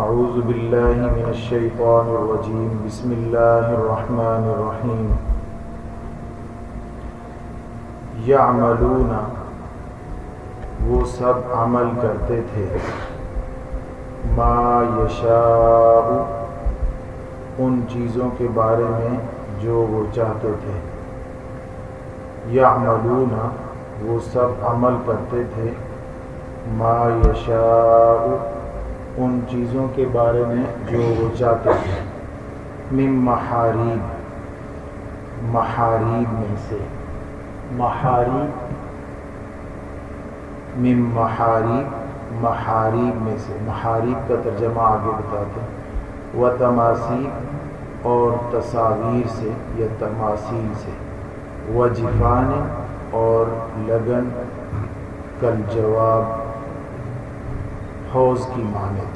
اعوذ باللہ من الشیطان الرجیم بسم اللہ الرحمن الرحیم یعملون وہ سب عمل کرتے تھے ما یشاء ان چیزوں کے بارے میں جو وہ چاہتے تھے. یعملون وہ سب عمل کرتے تھے ما یشاء ان چیزوں کے بارے میں جو وہ چاہتے تھے. من محاریب محاریب میں سے محاریب من محاریب محاریب میں سے محاریب کا ترجمہ آگے بتاتے ہیں. و تماثیل اور تصاویر سے یا تماثیل سے. و جفان اور لگن کل جواب حوض کی مانند.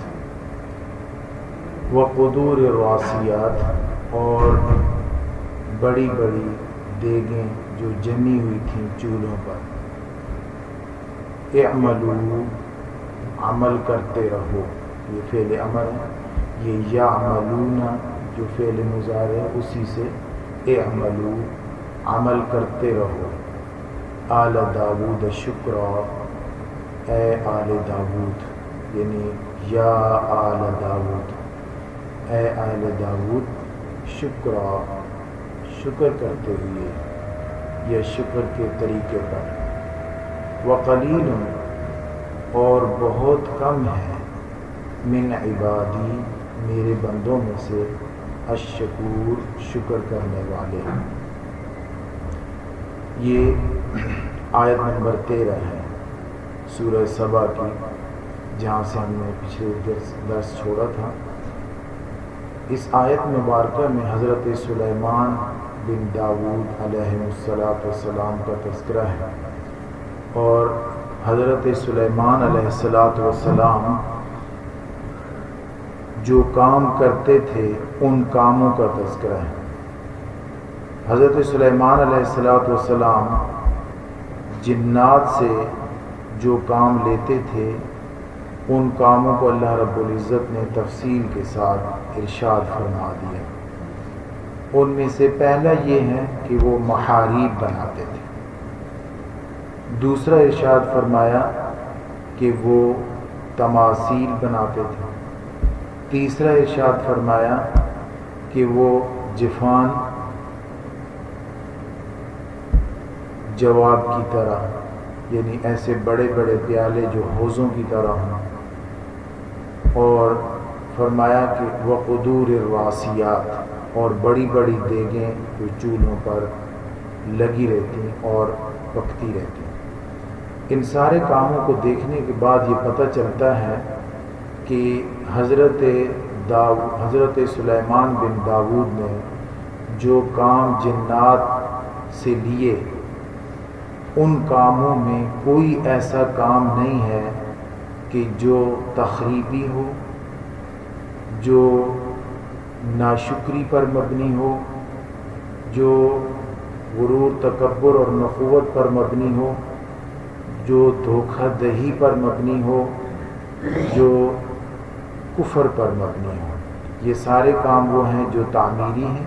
و قدور الراسیات اور بڑی بڑی دیگیں جو جمی ہوئی تھیں چولہوں پر. اعملوا عمل کرتے رہو یہ فعل امر ہے. یہ یعملون جو فعل مضارع ہے اسی سے اعملوا عمل کرتے رہو. آل داود شکرا اے آل داود یعنی یا آل داود اے آل داود شکرا شکر کرتے ہوئے یا شکر کے طریقے پر. وقلیل اور بہت کم ہے من عبادی میرے بندوں میں سے الشکور شکر کرنے والے. یہ آیت نمبر 13 ہے سورہ سبا کی جہاں سے ہم نے پچھلے درس چھوڑا تھا. اس آیت مبارکہ میں حضرت سلیمان بن داود علیہ السلام کا تذکرہ ہے اور حضرت سلیمان علیہ السلام جو کام کرتے تھے ان کاموں کا تذکرہ ہے. حضرت سلیمان علیہ السلام جنات سے جو کام لیتے تھے ان کاموں کو اللہ رب العزت نے تفصیل کے ساتھ ارشاد فرما دیا. ان میں سے پہلا یہ ہے کہ وہ محاریب بناتے تھے. دوسرا ارشاد فرمایا کہ وہ تماثیل بناتے تھے. تیسرا ارشاد فرمایا کہ وہ جفان جواب کی طرح یعنی ایسے بڑے بڑے پیالے جو حوضوں کی طرح ہوں. اور فرمایا کہ وقدور الراسیات اور بڑی بڑی دیگیں جو چولہوں پر لگی رہتی اور پکتی رہتی. ان سارے کاموں کو دیکھنے کے بعد یہ پتہ چلتا ہے کہ حضرت سلیمان بن داود نے جو کام جنات سے لیے ان کاموں میں کوئی ایسا کام نہیں ہے کہ جو تخریبی ہو، جو ناشکری پر مبنی ہو، جو غرور تکبر اور نخوت پر مبنی ہو، جو دھوکہ دہی پر مبنی ہو، جو کفر پر مبنی ہو. یہ سارے کام وہ ہیں جو تعمیری ہیں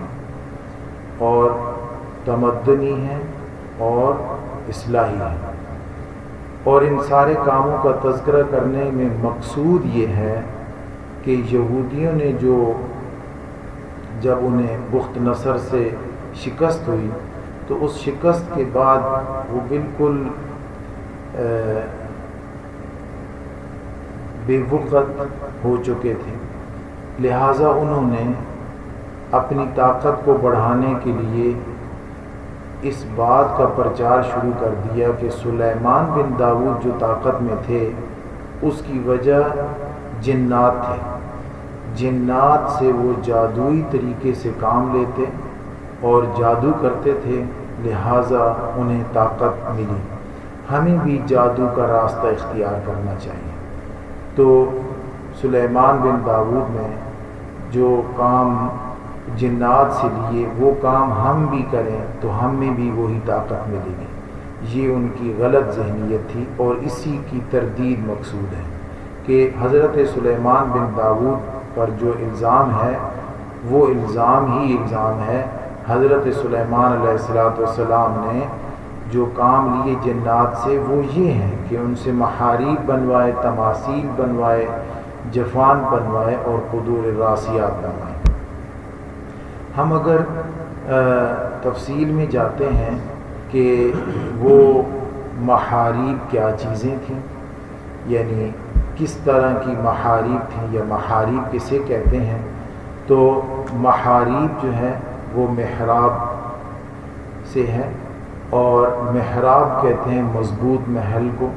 اور تمدنی ہیں اور اصلاحی ہیں. اور ان سارے کاموں کا تذکرہ کرنے میں مقصود یہ ہے کہ یہودیوں نے جب انہیں بخت نصر سے شکست ہوئی تو اس شکست کے بعد وہ بالکل بے وقت ہو چکے تھے. لہٰذا انہوں نے اپنی طاقت کو بڑھانے کے لیے اس بات کا پرچار شروع کر دیا کہ سلیمان بن داود جو طاقت میں تھے اس کی وجہ جنات تھے. جنات سے وہ جادوئی طریقے سے کام لیتے اور جادو کرتے تھے لہٰذا انہیں طاقت ملی. ہمیں بھی جادو کا راستہ اختیار کرنا چاہیے. تو سلیمان بن داود نے جو کام جنات سے لیے وہ کام ہم بھی کریں تو ہم میں بھی وہی طاقت ملے گی. یہ ان کی غلط ذہنیت تھی اور اسی کی تردید مقصود ہے کہ حضرت سلیمان بن داود پر جو الزام ہے وہ الزام ہی الزام ہے۔ حضرت سلیمان علیہ السلام نے جو کام لیے جنات سے وہ یہ ہیں کہ ان سے محاریب بنوائے، تماثیل بنوائے، جفان بنوائے اور قدور راسیات بنوائے۔ ہم اگر تفصیل میں جاتے ہیں کہ وہ محاریب کیا چیزیں تھیں، یعنی کس طرح کی محاریب تھیں یا محاریب کسے کہتے ہیں، تو محاریب جو ہے وہ محراب سے ہے، اور محراب کہتے ہیں مضبوط محل کو،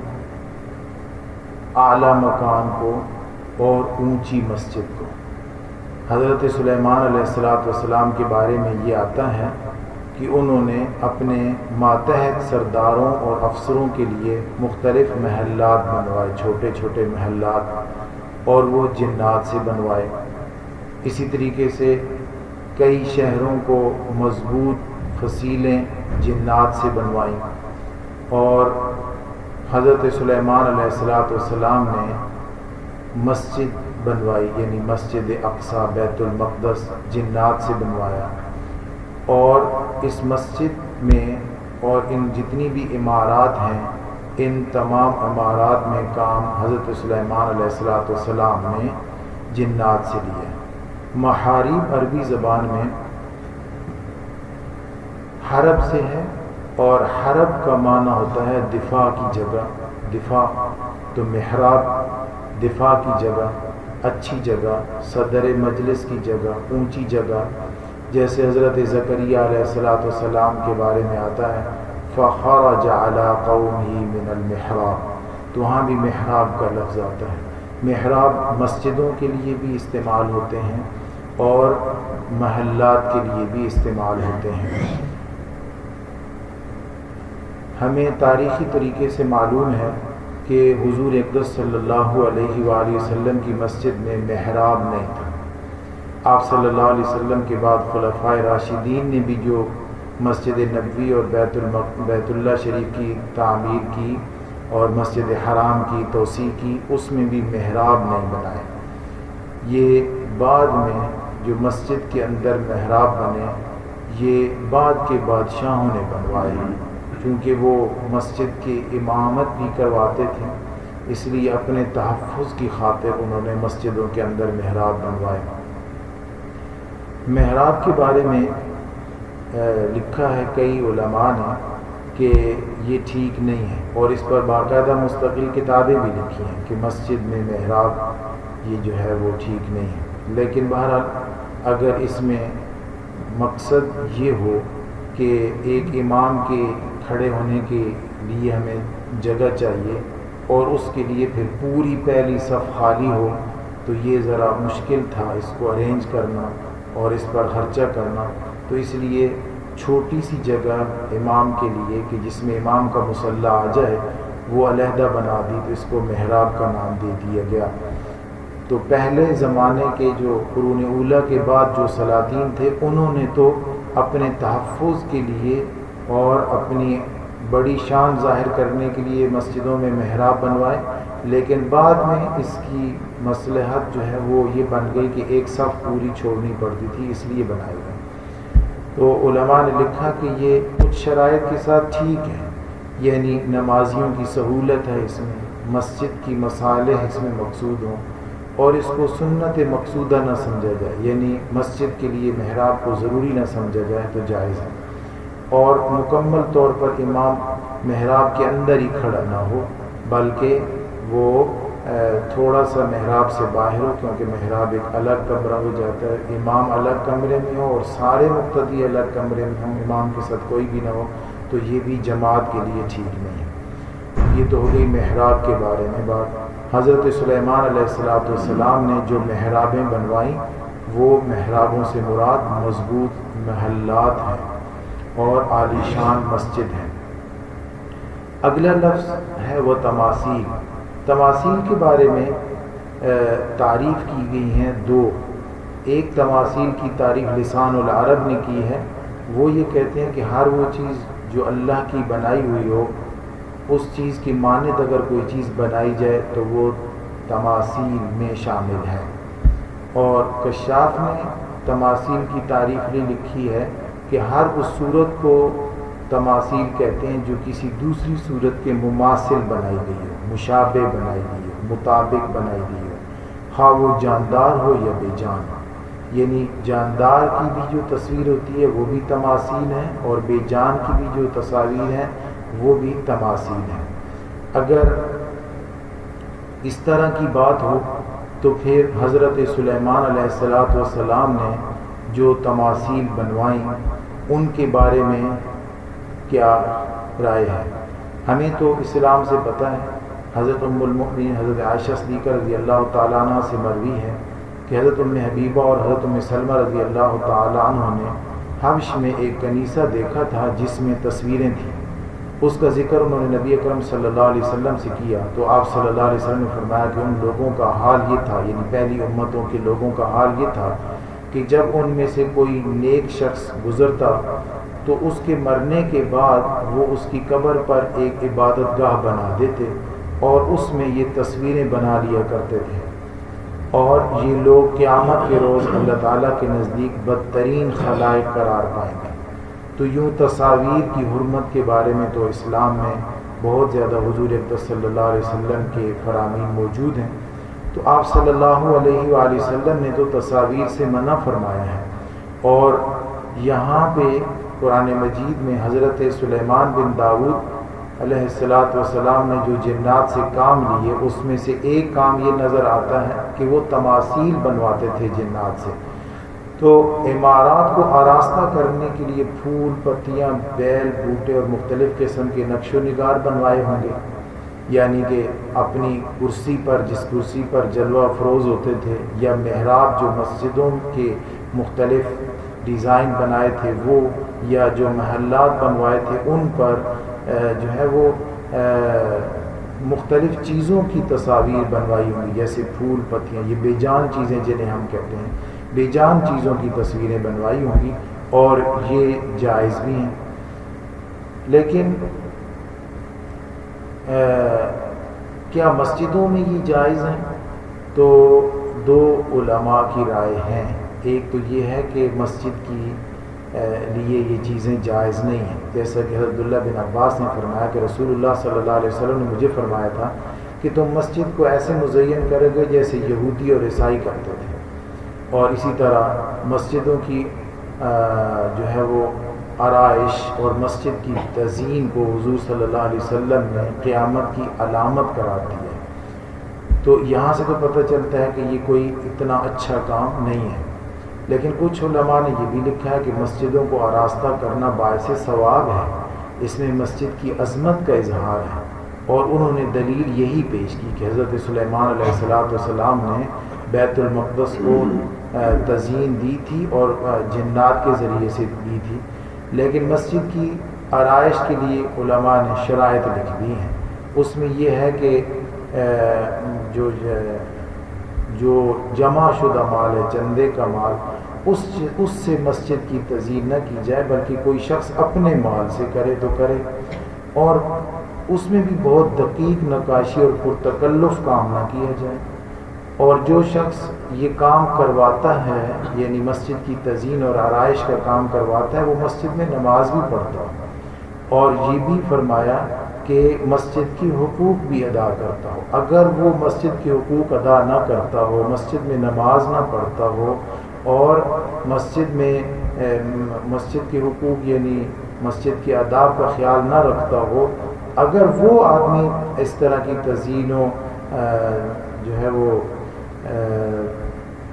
اعلیٰ مکان کو اور اونچی مسجد کو۔ حضرت سلیمان علیہ السلام کے بارے میں یہ آتا ہے کہ انہوں نے اپنے ماتحت سرداروں اور افسروں کے لیے مختلف محلات بنوائے، چھوٹے چھوٹے محلات، اور وہ جنات سے بنوائے۔ اسی طریقے سے کئی شہروں کو مضبوط فصیلیں جنات سے بنوائیں، اور حضرت سلیمان علیہ السلام نے مسجد بنوائی، یعنی مسجد اقصی بیت المقدس جنات سے بنوایا، اور اس مسجد میں اور ان جتنی بھی عمارات ہیں ان تمام عمارات میں کام حضرت سلیمان علیہ السلام نے جنات سے لیا۔ محاریب عربی زبان میں حرب سے ہے، اور حرب کا معنی ہوتا ہے دفاع کی جگہ، دفاع، تو محراب دفاع کی جگہ، اچھی جگہ، صدر مجلس کی جگہ، اونچی جگہ، جیسے حضرت زکریا علیہ السلام کے بارے میں آتا ہے فَخَرَجَ عَلَىٰ قَوْمِهِ مِنَ الْمِحْرَابِ، تو وہاں بھی محراب کا لفظ آتا ہے۔ محراب مسجدوں کے لیے بھی استعمال ہوتے ہیں اور محلات کے لیے بھی استعمال ہوتے ہیں۔ ہمیں تاریخی طریقے سے معلوم ہے کہ حضور اقدس صلی اللہ علیہ وآلہ وسلم کی مسجد میں محراب نہیں تھا۔ آپ صلی اللہ علیہ وسلم کے بعد خلفائے راشدین نے بھی جو مسجد نبوی اور بیت اللہ شریف کی تعمیر کی اور مسجد حرام کی توسیع کی، اس میں بھی محراب نہیں بنائے۔ یہ بعد میں جو مسجد کے اندر محراب بنے یہ بعد کے بادشاہوں نے بنوائے، کیونکہ وہ مسجد کی امامت بھی کرواتے تھے، اس لیے اپنے تحفظ کی خاطر انہوں نے مسجدوں کے اندر محراب بنوائے۔ محراب کے بارے میں لکھا ہے کئی علماء نے کہ یہ ٹھیک نہیں ہے، اور اس پر باقاعدہ مستقل کتابیں بھی لکھی ہیں کہ مسجد میں محراب یہ جو ہے وہ ٹھیک نہیں ہے۔ لیکن بہرحال اگر اس میں مقصد یہ ہو کہ ایک امام کے کھڑے ہونے کے لیے ہمیں جگہ چاہیے اور اس کے لیے پھر پوری پہلی صف خالی ہو، تو یہ ذرا مشکل تھا اس کو ارینج کرنا اور اس پر خرچہ کرنا، تو اس لیے چھوٹی سی جگہ امام کے لیے کہ جس میں امام کا مصلی آ جائے وہ علیحدہ بنا دی، تو اس کو محراب کا نام دے دیا گیا۔ تو پہلے زمانے کے جو قرون اولیٰ کے بعد جو سلاطین تھے انہوں نے تو اپنے تحفظ کے لیے اور اپنی بڑی شان ظاہر کرنے کے لیے مسجدوں میں محراب بنوائے، لیکن بعد میں اس کی مصلحت جو ہے وہ یہ بن گئی کہ ایک صف پوری چھوڑنی پڑتی تھی، اس لیے بنائے گئے۔ تو علماء نے لکھا کہ یہ کچھ شرائط کے ساتھ ٹھیک ہے، یعنی نمازیوں کی سہولت ہے اس میں، مسجد کی مصالح اس میں مقصود ہوں، اور اس کو سنت مقصودہ نہ سمجھا جائے، یعنی مسجد کے لیے محراب کو ضروری نہ سمجھا جائے تو جائز ہے، اور مکمل طور پر امام محراب کے اندر ہی کھڑا نہ ہو بلکہ وہ تھوڑا سا محراب سے باہر ہو، کیونکہ محراب ایک الگ کمرہ ہو جاتا ہے، امام الگ کمرے میں ہو اور سارے مقتدی الگ کمرے میں ہوں، امام کے ساتھ کوئی بھی نہ ہو، تو یہ بھی جماعت کے لیے ٹھیک نہیں ہے۔ یہ تو ہو گئی محراب کے بارے میں بات۔ حضرت سلیمان علیہ السلام نے جو محرابیں بنوائیں وہ محرابوں سے مراد مضبوط محلات ہیں اور عالی شان مسجد ہیں۔ اگلا لفظ ہے وہ تماثیل۔ تماثیل کے بارے میں تعریف کی گئی ہیں دو۔ ایک تماثیل کی تعریف لسان العرب نے کی ہے، وہ یہ کہتے ہیں کہ ہر وہ چیز جو اللہ کی بنائی ہوئی ہو، اس چیز کی مانند اگر کوئی چیز بنائی جائے تو وہ تماثیل میں شامل ہے۔ اور کشاف نے تماثیل کی تعریف یہ لکھی ہے کہ ہر اس صورت کو تماثیل کہتے ہیں جو کسی دوسری صورت کے مماثل بنائی گئی ہو، مشابہ بنائی گئی ہو، مطابق بنائی گئی ہو، خواہ وہ جاندار ہو یا بے جان ہو۔ یعنی جاندار کی بھی جو تصویر ہوتی ہے وہ بھی تماثیل ہیں، اور بے جان کی بھی جو تصاویر ہیں وہ بھی تماثیل ہیں۔ اگر اس طرح کی بات ہو تو پھر حضرت سلیمان علیہ السلام نے جو تماثیل بنوائیں ان کے بارے میں کیا رائے ہے؟ ہمیں تو اسلام سے پتہ ہے، حضرت ام المؤمنین حضرت عائشہ صدیقہ رضی اللہ تعالیٰ عنہ سے مروی ہے کہ حضرت ام حبیبہ اور حضرت ام سلمہ رضی اللہ تعالیٰ عنہ نے حبش میں ایک کنیسہ دیکھا تھا جس میں تصویریں تھیں۔ اس کا ذکر انہوں نے نبی اکرم صلی اللہ علیہ وسلم سے کیا تو آپ صلی اللہ علیہ وسلم نے فرمایا کہ ان لوگوں کا حال یہ تھا، یعنی پہلی امتوں کے لوگوں کا حال یہ تھا کہ جب ان میں سے کوئی نیک شخص گزرتا تو اس کے مرنے کے بعد وہ اس کی قبر پر ایک عبادت گاہ بنا دیتے اور اس میں یہ تصویریں بنا لیا کرتے تھے، اور یہ لوگ قیامت کے روز اللہ تعالیٰ کے نزدیک بدترین خلائق قرار پائیں گے۔ تو یوں تصاویر کی حرمت کے بارے میں تو اسلام میں بہت زیادہ حضور اقدس صلی اللہ علیہ وسلم کے فرامین موجود ہیں۔ تو آپ صلی اللہ علیہ وآلہ وسلم نے تو تصاویر سے منع فرمایا ہے، اور یہاں پہ قرآن مجید میں حضرت سلیمان بن داؤد علیہ السلام نے جو جنات سے کام لیے اس میں سے ایک کام یہ نظر آتا ہے کہ وہ تماثیل بنواتے تھے جنات سے۔ تو عمارات کو آراستہ کرنے کے لیے پھول، پتیاں، بیل، بوٹے اور مختلف قسم کے نقش و نگار بنوائے ہوں گے، یعنی کہ اپنی کرسی پر، جس کرسی پر جلوہ افروز ہوتے تھے، یا محراب جو مسجدوں کے مختلف ڈیزائن بنائے تھے وہ، یا جو محلات بنوائے تھے ان پر جو ہے وہ مختلف چیزوں کی تصاویر بنوائی ہوں گی، جیسے پھول، پتیاں، یہ بے جان چیزیں جنہیں ہم کہتے ہیں، بے جان چیزوں کی تصویریں بنوائی ہوں گی، اور یہ جائز بھی ہیں۔ لیکن کیا مسجدوں میں یہ جائز ہیں؟ تو دو علماء کی رائے ہیں۔ ایک تو یہ ہے کہ مسجد کی لیے یہ چیزیں جائز نہیں ہیں، جیسا کہ حضرت عبداللہ بن عباس نے فرمایا کہ رسول اللہ صلی اللہ علیہ وسلم نے مجھے فرمایا تھا کہ تم مسجد کو ایسے مزین کرو گے جیسے یہودی اور عیسائی کرتے تھے، اور اسی طرح مسجدوں کی جو ہے وہ آرائش اور مسجد کی تزئین کو حضور صلی اللہ علیہ وسلم نے قیامت کی علامت قرار دی ہے۔ تو یہاں سے تو پتہ چلتا ہے کہ یہ کوئی اتنا اچھا کام نہیں ہے۔ لیکن کچھ علماء نے یہ بھی لکھا ہے کہ مسجدوں کو آراستہ کرنا باعث ثواب ہے، اس میں مسجد کی عظمت کا اظہار ہے، اور انہوں نے دلیل یہی پیش کی کہ حضرت سلیمان علیہ السلام نے بیت المقدس کو تزئین دی تھی اور جنات کے ذریعے سے دی تھی، لیکن مسجد کی آرائش کے لیے علماء نے شرائط لکھ دی ہیں۔ اس میں یہ ہے کہ جو جمع شدہ مال ہے، چندے کا مال، اس سے مسجد کی تزئین نہ کی جائے، بلکہ کوئی شخص اپنے مال سے کرے تو کرے، اور اس میں بھی بہت دقیق نقاشی اور پرتکلف کام نہ کیا جائے۔ اور جو شخص یہ کام کرواتا ہے، یعنی مسجد کی تزئین اور آرائش کا کام کرواتا ہے، وہ مسجد میں نماز بھی پڑھتا ہو، اور یہ بھی فرمایا کہ مسجد کی حقوق بھی ادا کرتا ہو۔ اگر وہ مسجد کے حقوق ادا نہ کرتا ہو، مسجد میں نماز نہ پڑھتا ہو، اور مسجد میں مسجد کے حقوق یعنی مسجد کے آداب کا خیال نہ رکھتا ہو، اگر وہ آدمی اس طرح کی تزئین و جو ہے وہ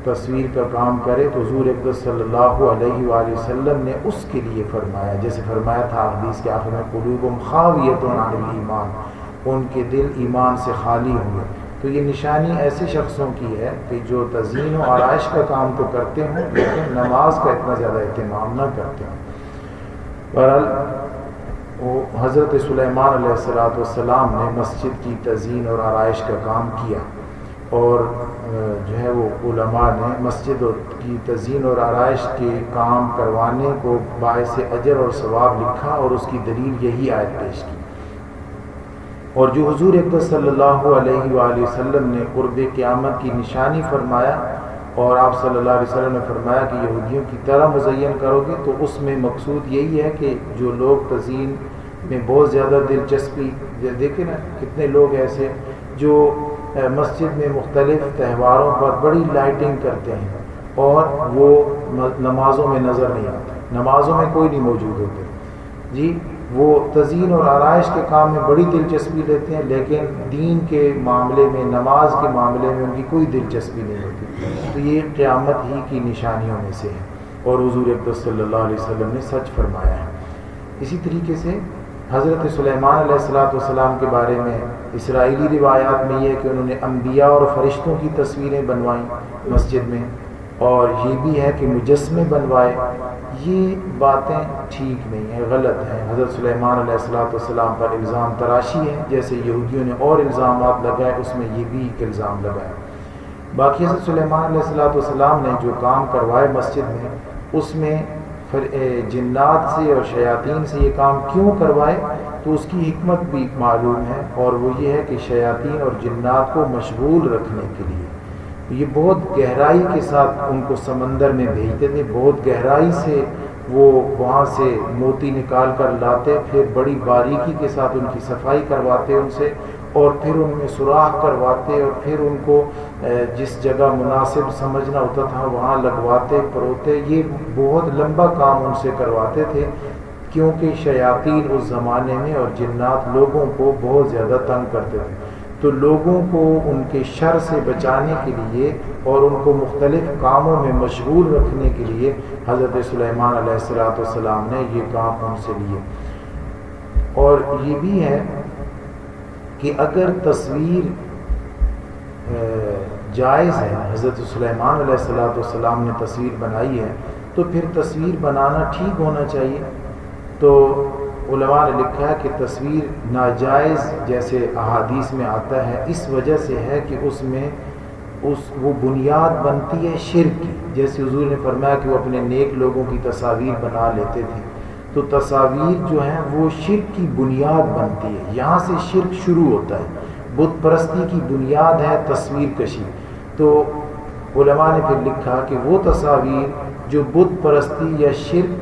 تصویر کا کام کرے تو حضور اقدس صلی اللہ علیہ وآلہ وسلم نے اس کے لیے فرمایا، جیسے فرمایا تھا حدیث کے آخر میں قلوبہم خاویۃ عن الایمان، ان کے دل ایمان سے خالی ہوں گے۔ تو یہ نشانی ایسے شخصوں کی ہے کہ جو تزئین و آرائش کا کام تو کرتے ہوں لیکن نماز کا اتنا زیادہ اہتمام نہ کرتے ہوں۔ بہرحال حضرت سلیمان علیہ السلام نے مسجد کی تزئین اور آرائش کا کام کیا، اور جو ہے وہ علماء نے مسجد کی تزئین اور آرائش کے کام کروانے کو باعث اجر اور ثواب لکھا، اور اس کی دلیل یہی آیت پیش کی اور جو حضور اقدس صلی اللہ علیہ وآلہ وسلم نے قرب قیامت کی نشانی فرمایا، اور آپ صلی اللہ علیہ وسلم نے فرمایا کہ یہودیوں کی طرح مزین کرو گے، تو اس میں مقصود یہی ہے کہ جو لوگ تزئین میں بہت زیادہ دلچسپی، دیکھیں نا کتنے لوگ ایسے جو مسجد میں مختلف تہواروں پر بڑی لائٹنگ کرتے ہیں اور وہ نمازوں میں نظر نہیں آتے، نمازوں میں کوئی نہیں موجود ہوتے جی، وہ تزئین اور آرائش کے کام میں بڑی دلچسپی لیتے ہیں، لیکن دین کے معاملے میں، نماز کے معاملے میں ان کی کوئی دلچسپی نہیں ہوتی۔ تو یہ قیامت ہی کی نشانیوں میں سے ہے، اور حضور اقدس صلی اللہ علیہ وسلم نے سچ فرمایا ہے۔ اسی طریقے سے حضرت سلیمان علیہ السلام کے بارے میں اسرائیلی روایات میں یہ ہے کہ انہوں نے انبیاء اور فرشتوں کی تصویریں بنوائیں مسجد میں، اور یہ بھی ہے کہ مجسمے بنوائے۔ یہ باتیں ٹھیک نہیں ہیں، غلط ہیں۔ حضرت سلیمان علیہ السلام پر الزام تراشی ہے، جیسے یہودیوں نے اور الزامات لگائے اس میں یہ بھی الزام لگائے۔ باقی حضرت سلیمان علیہ السلام نے جو کام کروائے مسجد میں، اس میں جنات سے اور شیاطین سے یہ کام کیوں کروائے، تو اس کی حکمت بھی معلوم ہے، اور وہ یہ ہے کہ شیاطین اور جنات کو مشغول رکھنے کے لیے یہ بہت گہرائی کے ساتھ ان کو سمندر میں بھیجتے تھے، بہت گہرائی سے وہ وہاں سے موتی نکال کر لاتے، پھر بڑی باریکی کے ساتھ ان کی صفائی کرواتے ان سے، اور پھر ان میں سوراخ کرواتے، اور پھر ان کو جس جگہ مناسب سمجھنا ہوتا تھا وہاں لگواتے پروتے۔ یہ بہت لمبا کام ان سے کرواتے تھے، کیونکہ شیاطین اس زمانے میں اور جنات لوگوں کو بہت زیادہ تنگ کرتے تھے، تو لوگوں کو ان کے شر سے بچانے کے لیے اور ان کو مختلف کاموں میں مشغول رکھنے کے لیے حضرت سلیمان علیہ السلام نے یہ کام ان سے لیے۔ اور یہ بھی ہے کہ اگر تصویر جائز ہے، حضرت سلیمان علیہ السلام نے تصویر بنائی ہے، تو پھر تصویر بنانا ٹھیک ہونا چاہیے۔ تو علماء نے لکھا ہے کہ تصویر ناجائز جیسے احادیث میں آتا ہے، اس وجہ سے ہے کہ اس میں وہ بنیاد بنتی ہے شرک کی، جیسے حضور نے فرمایا کہ وہ اپنے نیک لوگوں کی تصاویر بنا لیتے تھے، تو تصاویر جو ہیں وہ شرک کی بنیاد بنتی ہے، یہاں سے شرک شروع ہوتا ہے، بت پرستی کی بنیاد ہے تصویر کشی۔ تو علماء نے پھر لکھا کہ وہ تصاویر جو بت پرستی یا شرک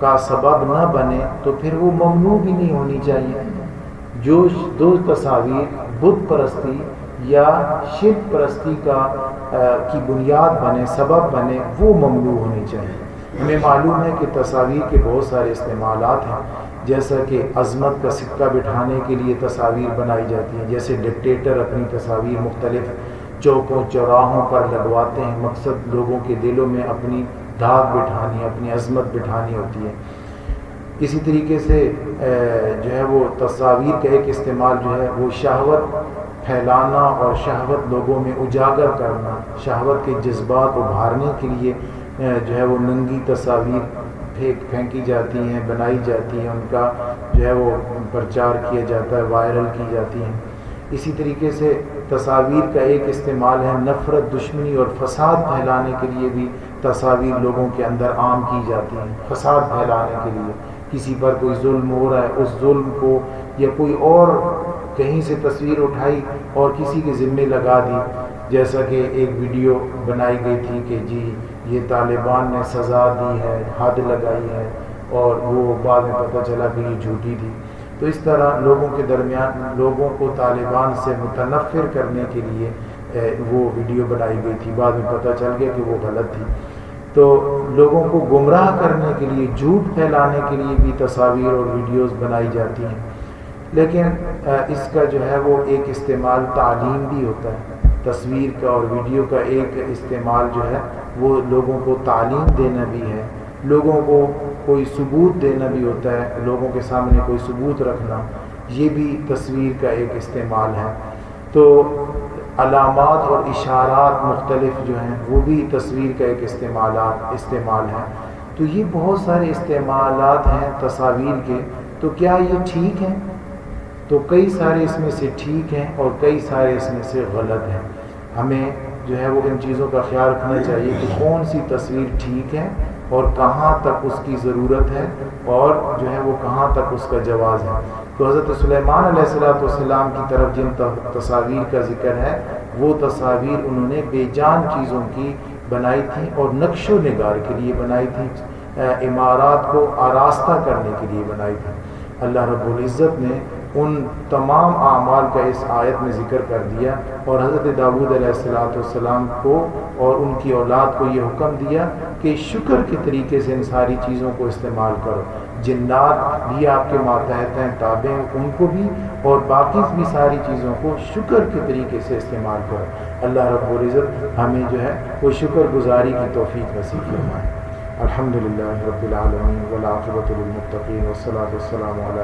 کا سبب نہ بنے تو پھر وہ ممنوع بھی نہیں ہونی چاہیے۔ جو دو تصاویر بت پرستی یا شرک پرستی کی بنیاد بنے، سبب بنے، وہ ممنوع ہونی چاہیے۔ ہمیں معلوم ہے کہ تصاویر کے بہت سارے استعمالات ہیں، جیسا کہ عظمت کا سکہ بٹھانے کے لیے تصاویر بنائی جاتی ہیں، جیسے ڈکٹیٹر اپنی تصاویر مختلف چوکوں چوراہوں پر لگواتے ہیں، مقصد لوگوں کے دلوں میں اپنی دھاک بٹھانی، اپنی عظمت بٹھانی ہوتی ہے۔ اسی طریقے سے جو ہے وہ تصاویر کا ایک استعمال جو ہے وہ شہوت پھیلانا اور شہوت لوگوں میں اجاگر کرنا، شہوت کے جذبات ابھارنے کے لیے جو ہے وہ ننگی تصاویر پھینکی جاتی ہیں، بنائی جاتی ہیں، ان کا جو ہے وہ پرچار کیا جاتا ہے، وائرل کی جاتی ہیں۔ اسی طریقے سے تصاویر کا ایک استعمال ہے نفرت، دشمنی اور فساد پھیلانے کے لیے بھی تصاویر لوگوں کے اندر عام کی جاتی ہیں، فساد پھیلانے کے لیے۔ کسی پر کوئی ظلم ہو رہا ہے، اس ظلم کو یا کوئی اور کہیں سے تصویر اٹھائی اور کسی کے ذمے لگا دی، جیسا کہ ایک ویڈیو بنائی گئی تھی کہ جی یہ طالبان نے سزا دی ہے، حد لگائی ہے، اور وہ بعد میں پتہ چلا کہ یہ جھوٹی تھی۔ تو اس طرح لوگوں کے درمیان لوگوں کو طالبان سے متنفر کرنے کے لیے وہ ویڈیو بنائی گئی تھی، بعد میں پتہ چل گیا کہ وہ غلط تھی۔ تو لوگوں کو گمراہ کرنے کے لیے، جھوٹ پھیلانے کے لیے بھی تصاویر اور ویڈیوز بنائی جاتی ہیں، لیکن اس کا جو ہے وہ ایک استعمال تعلیم بھی ہوتا ہے۔ تصویر کا اور ویڈیو کا ایک استعمال جو ہے وہ لوگوں کو تعلیم دینا بھی ہے، لوگوں کو کوئی ثبوت دینا بھی ہوتا ہے، لوگوں کے سامنے کوئی ثبوت رکھنا، یہ بھی تصویر کا ایک استعمال ہے۔ تو علامات اور اشارات مختلف جو ہیں وہ بھی تصویر کا ایک استعمال ہے۔ تو یہ بہت سارے استعمالات ہیں تصاویر کے، تو کیا یہ ٹھیک ہیں؟ تو کئی سارے اس میں سے ٹھیک ہیں اور کئی سارے اس میں سے غلط ہیں۔ ہمیں جو ہے وہ ان چیزوں کا خیال رکھنا چاہیے کہ کون سی تصویر ٹھیک ہے اور کہاں تک اس کی ضرورت ہے اور جو ہے وہ کہاں تک اس کا جواز ہے۔ تو حضرت سلیمان علیہ السلام کی طرف جن تصاویر کا ذکر ہے وہ تصاویر انہوں نے بے جان چیزوں کی بنائی تھی اور نقش و نگار کے لیے بنائی تھی، عمارات کو آراستہ کرنے کے لیے بنائی تھی۔ اللہ رب العزت نے ان تمام اعمال کا اس آیت میں ذکر کر دیا اور حضرت داؤد علیہ السلام کو اور ان کی اولاد کو یہ حکم دیا کہ شکر کے طریقے سے ان ساری چیزوں کو استعمال کرو۔ جنات بھی آپ کے ماتحت ہیں، تابع ہیں، ان کو بھی، اور باقی بھی ساری چیزوں کو شکر کے طریقے سے استعمال کرو۔ اللہ رب العزت ہمیں جو ہے وہ شکر گزاری کی توفیق نصیب فرمائے۔ الحمدللہ رب العالمین والعاقبۃ للمتقین والصلاۃ والسلام علی